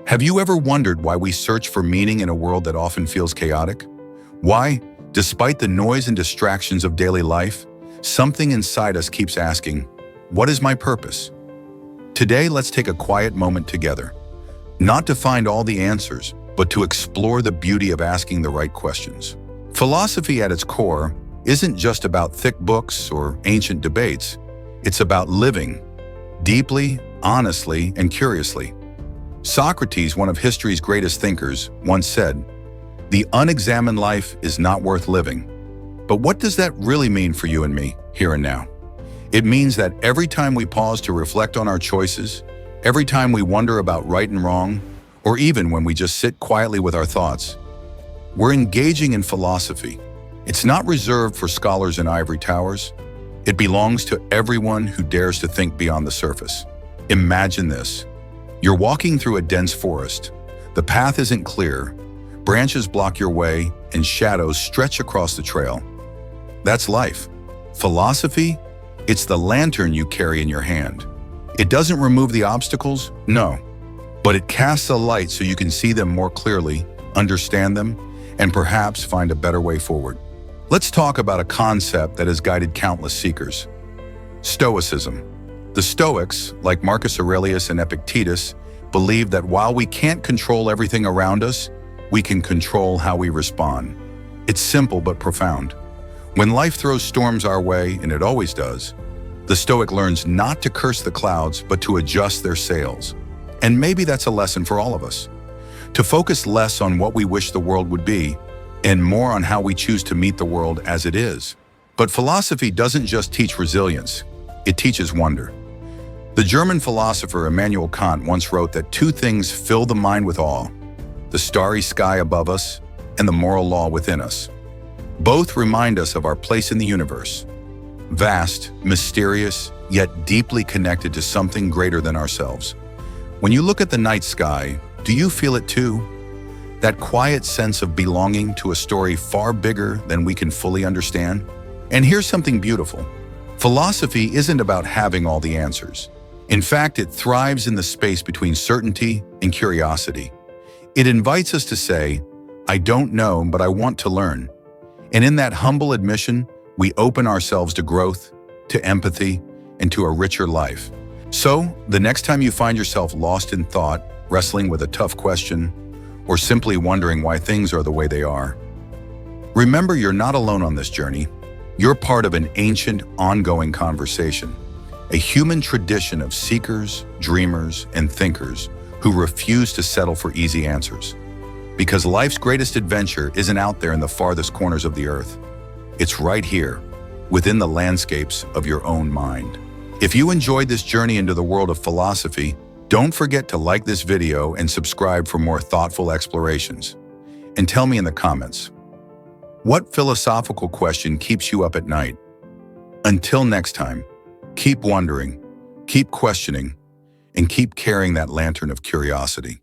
Have you ever wondered why we search for meaning in a world that often feels chaotic? Why, despite the noise and distractions of daily life, something inside us keeps asking, what is my purpose? Today, let's take a quiet moment together, not to find all the answers, but to explore the beauty of asking the right questions. Philosophy at its core isn't just about thick books or ancient debates. It's about living deeply, honestly, and curiously. Socrates, one of history's greatest thinkers, once said, "The unexamined life is not worth living." But what does that really mean for you and me, here and now? It means that every time we pause to reflect on our choices, every time we wonder about right and wrong, or even when we just sit quietly with our thoughts, we're engaging in philosophy. It's not reserved for scholars in ivory towers. It belongs to everyone who dares to think beyond the surface. Imagine this. You're walking through a dense forest. The path isn't clear. Branches block your way, and shadows stretch across the trail. That's life. Philosophy? It's the lantern you carry in your hand. It doesn't remove the obstacles, no, but it casts a light so you can see them more clearly, understand them, and perhaps find a better way forward. Let's talk about a concept that has guided countless seekers: Stoicism. The Stoics, like Marcus Aurelius and Epictetus, believed that while we can't control everything around us, we can control how we respond. It's simple but profound. When life throws storms our way, and it always does, the Stoic learns not to curse the clouds, but to adjust their sails. And maybe that's a lesson for all of us. To focus less on what we wish the world would be, and more on how we choose to meet the world as it is. But philosophy doesn't just teach resilience, it teaches wonder. The German philosopher Immanuel Kant once wrote that two things fill the mind with awe: the starry sky above us and the moral law within us. Both remind us of our place in the universe, vast, mysterious, yet deeply connected to something greater than ourselves. When you look at the night sky, do you feel it too? That quiet sense of belonging to a story far bigger than we can fully understand? And here's something beautiful. Philosophy isn't about having all the answers. In fact, it thrives in the space between certainty and curiosity. It invites us to say, I don't know, but I want to learn. And in that humble admission, we open ourselves to growth, to empathy, and to a richer life. So, the next time you find yourself lost in thought, wrestling with a tough question, or simply wondering why things are the way they are, remember you're not alone on this journey. You're part of an ancient, ongoing conversation, a human tradition of seekers, dreamers, and thinkers who refuse to settle for easy answers. Because life's greatest adventure isn't out there in the farthest corners of the earth. It's right here, within the landscapes of your own mind. If you enjoyed this journey into the world of philosophy, don't forget to like this video and subscribe for more thoughtful explorations. And tell me in the comments, what philosophical question keeps you up at night? Until next time, keep wondering, keep questioning, and keep carrying that lantern of curiosity.